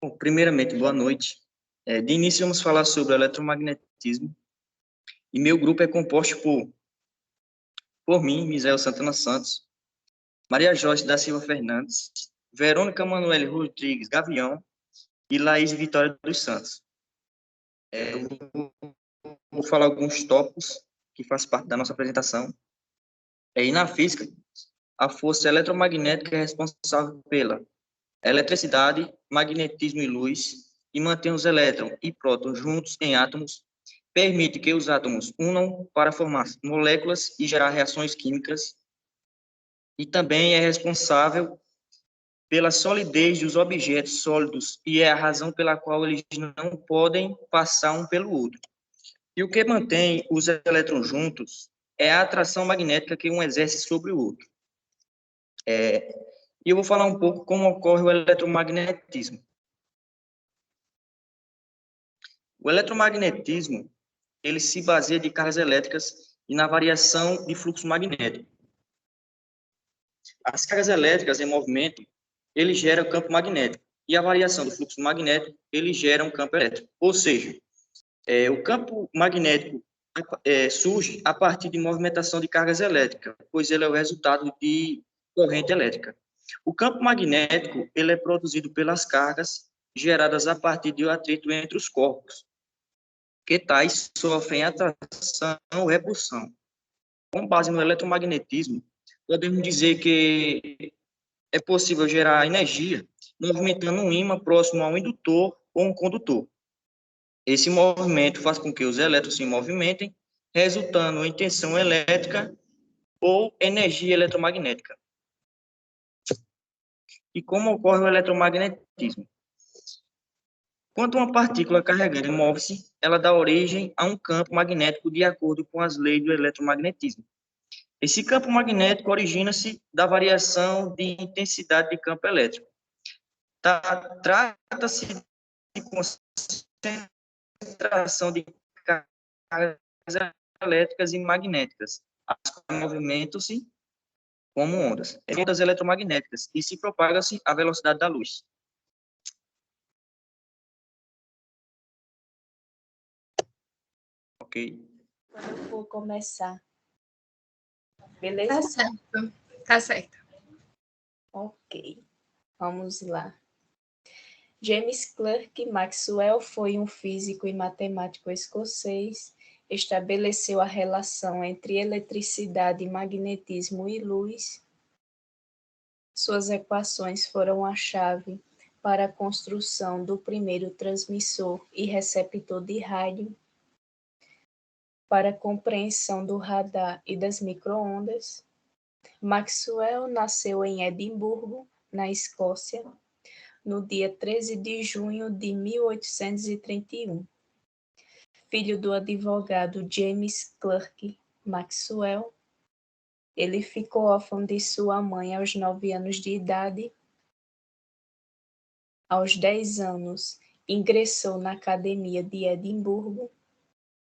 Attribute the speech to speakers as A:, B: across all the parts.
A: Bom, primeiramente, boa noite. De início, vamos falar sobre o eletromagnetismo. E meu grupo é composto por mim, Misael Santana Santos, Maria Jorge da Silva Fernandes, Verônica Manoel Rodrigues Gavião e Laís Vitória dos Santos. Eu vou falar alguns tópicos que fazem parte da nossa apresentação. E na física, a força eletromagnética é responsável pela eletricidade, magnetismo e luz, e mantém os elétrons e prótons juntos em átomos, permite que os átomos unam para formar moléculas e gerar reações químicas, e também é responsável pela solidez dos objetos sólidos e é a razão pela qual eles não podem passar um pelo outro. E o que mantém os elétrons juntos é a atração magnética que um exerce sobre o outro. E eu vou falar um pouco como ocorre o eletromagnetismo. O eletromagnetismo, ele se baseia de cargas elétricas e na variação de fluxo magnético. As cargas elétricas em movimento, ele gera campo magnético, e a variação do fluxo magnético, ele gera um campo elétrico. Ou seja, o campo magnético surge a partir de movimentação de cargas elétricas, pois ele é o resultado de corrente elétrica. O campo magnético, ele é produzido pelas cargas geradas a partir do atrito entre os corpos, que tais sofrem atração ou repulsão. Com base no eletromagnetismo, podemos dizer que é possível gerar energia movimentando um ímã próximo a um indutor ou um condutor. Esse movimento faz com que os elétrons se movimentem, resultando em tensão elétrica ou energia eletromagnética. E como ocorre o eletromagnetismo? Quando uma partícula carregada move-se, ela dá origem a um campo magnético de acordo com as leis do eletromagnetismo. Esse campo magnético origina-se da variação de intensidade de campo elétrico. Trata-se de concentração de cargas elétricas e magnéticas, as quais movimentam-se como ondas, ondas eletromagnéticas, e se propaga-se à velocidade da luz. Ok?
B: Eu vou começar. Beleza?
C: Tá certo. Tá certo.
B: Ok. Vamos lá. James Clerk Maxwell foi um físico e matemático escocês. Estabeleceu a relação entre eletricidade, magnetismo e luz. Suas equações foram a chave para a construção do primeiro transmissor e receptor de rádio, para a compreensão do radar e das micro-ondas. Maxwell nasceu em Edimburgo, na Escócia, no dia 13 de junho de 1831. Filho do advogado James Clerk Maxwell, ele ficou órfão de sua mãe aos 9 anos de idade. Aos 10 anos, ingressou na Academia de Edimburgo.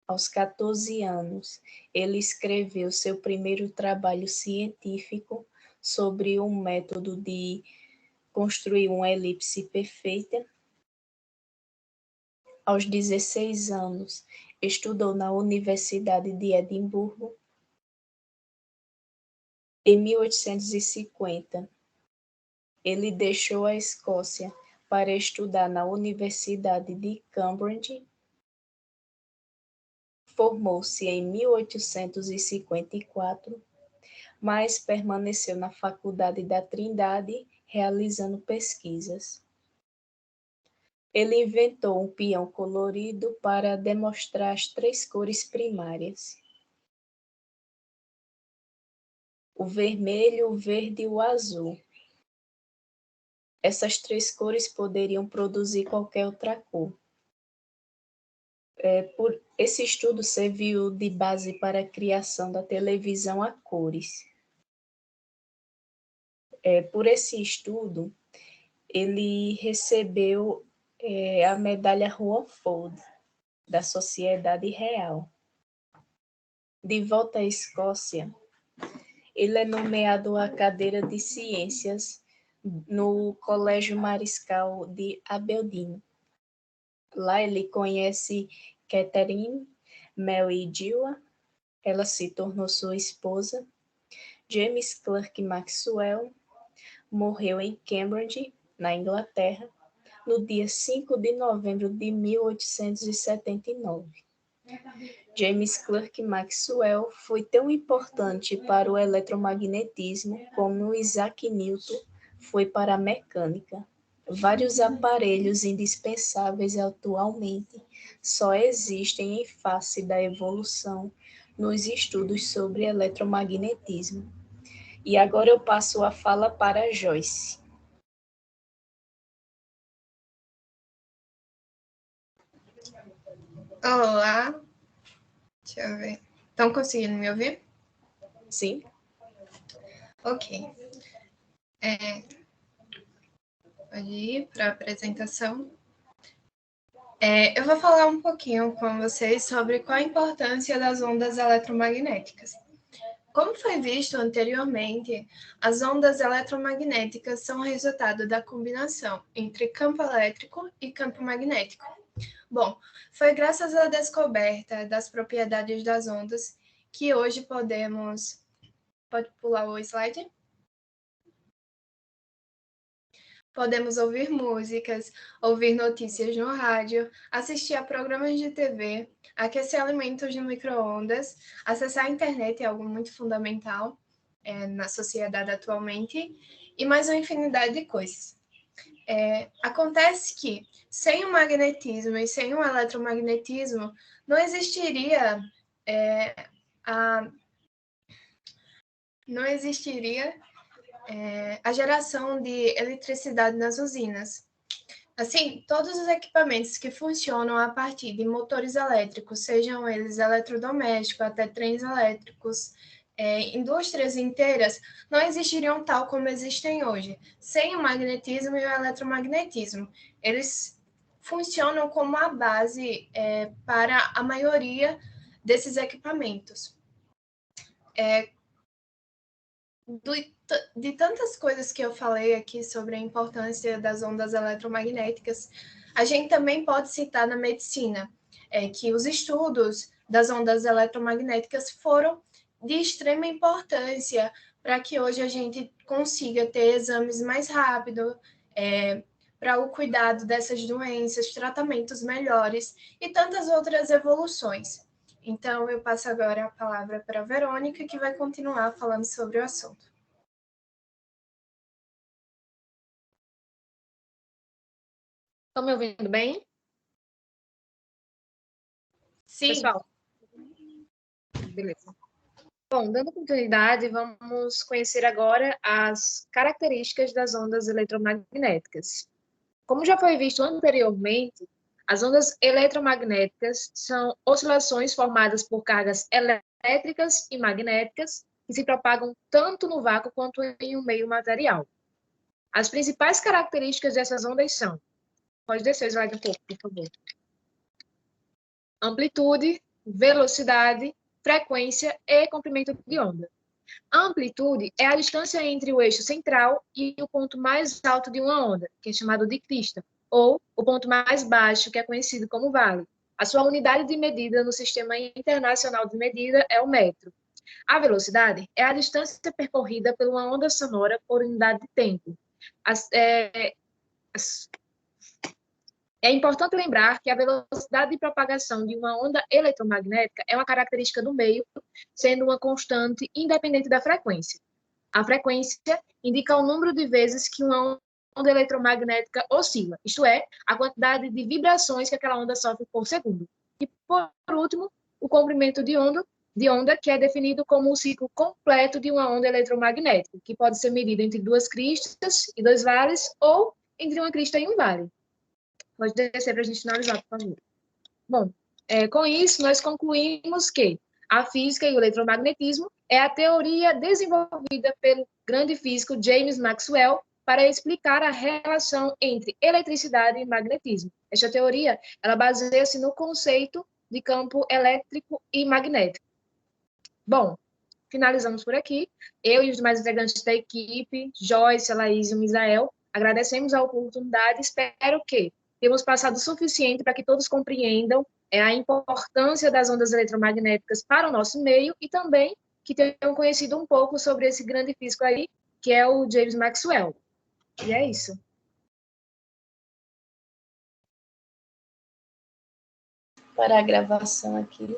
B: Aos 14 anos, ele escreveu seu primeiro trabalho científico sobre um método de construir uma elipse perfeita. Aos 16 anos, estudou na Universidade de Edimburgo. Em 1850, ele deixou a Escócia para estudar na Universidade de Cambridge. Formou-se em 1854, mas permaneceu na Faculdade da Trindade, realizando pesquisas. Ele inventou um peão colorido para demonstrar as 3 cores primárias: o vermelho, o verde e o azul. Essas 3 cores poderiam produzir qualquer outra cor. Esse estudo serviu de base para a criação da televisão a cores. Por esse estudo, ele recebeu a medalha Rumford, da Sociedade Real. De volta à Escócia, ele é nomeado à cadeira de Ciências no Colégio Mariscal de Aberdeen. Lá ele conhece Catherine Mary Dewar, ela se tornou sua esposa. James Clerk Maxwell morreu em Cambridge, na Inglaterra, no dia 5 de novembro de 1879. James Clerk Maxwell foi tão importante para o eletromagnetismo como Isaac Newton foi para a mecânica. Vários aparelhos indispensáveis atualmente só existem em face da evolução nos estudos sobre eletromagnetismo. E agora eu passo a fala para Joyce.
C: Olá. Deixa eu ver. Estão conseguindo me ouvir?
B: Sim.
C: Ok. Pode ir para a apresentação. Eu vou falar um pouquinho com vocês sobre qual a importância das ondas eletromagnéticas. Como foi visto anteriormente, as ondas eletromagnéticas são resultado da combinação entre campo elétrico e campo magnético. Bom, foi graças à descoberta das propriedades das ondas que hoje podemos... Pode pular o slide? Podemos ouvir músicas, ouvir notícias no rádio, assistir a programas de TV, aquecer alimentos no micro-ondas, acessar a internet é algo muito fundamental na sociedade atualmente, e mais uma infinidade de coisas. Acontece que, sem o magnetismo e sem o eletromagnetismo, não existiria a geração de eletricidade nas usinas. Assim, todos os equipamentos que funcionam a partir de motores elétricos, sejam eles eletrodomésticos, até trens elétricos, indústrias inteiras, não existiriam tal como existem hoje, sem o magnetismo e o eletromagnetismo. Eles funcionam como a base para a maioria desses equipamentos. De tantas coisas que eu falei aqui sobre a importância das ondas eletromagnéticas, a gente também pode citar na medicina que os estudos das ondas eletromagnéticas foram de extrema importância para que hoje a gente consiga ter exames mais rápidos, para o cuidado dessas doenças, tratamentos melhores e tantas outras evoluções. Então, eu passo agora a palavra para a Verônica, que vai continuar falando sobre o assunto.
D: Estão me ouvindo bem?
C: Sim.
D: Pessoal? Beleza. Bom, dando continuidade, vamos conhecer agora as características das ondas eletromagnéticas. Como já foi visto anteriormente, as ondas eletromagnéticas são oscilações formadas por cargas elétricas e magnéticas que se propagam tanto no vácuo quanto em um meio material. As principais características dessas ondas são... Pode descer o slide um pouco, por favor. Amplitude, velocidade, frequência e comprimento de onda. A amplitude é a distância entre o eixo central e o ponto mais alto de uma onda, que é chamado de crista, ou o ponto mais baixo, que é conhecido como vale. A sua unidade de medida no Sistema Internacional de Medida é o metro. A velocidade é a distância percorrida por uma onda sonora por unidade de tempo. É importante lembrar que a velocidade de propagação de uma onda eletromagnética é uma característica do meio, sendo uma constante independente da frequência. A frequência indica o número de vezes que uma onda eletromagnética oscila, isto é, a quantidade de vibrações que aquela onda sofre por segundo. E, por último, o comprimento de onda, que é definido como o ciclo completo de uma onda eletromagnética, que pode ser medido entre duas cristas e dois vales, ou entre uma crista e um vale. Pode descer para a gente finalizar, por favor. Bom, com isso, nós concluímos que a física e o eletromagnetismo é a teoria desenvolvida pelo grande físico James Maxwell para explicar a relação entre eletricidade e magnetismo. Esta teoria, ela baseia-se no conceito de campo elétrico e magnético. Bom, finalizamos por aqui. Eu e os demais integrantes da equipe, Joyce, Laís e o Misael, agradecemos a oportunidade. Espero que tenhamos passado o suficiente para que todos compreendam a importância das ondas eletromagnéticas para o nosso meio e também que tenham conhecido um pouco sobre esse grande físico aí, que é o James Maxwell. E é isso.
B: Para a gravação aqui.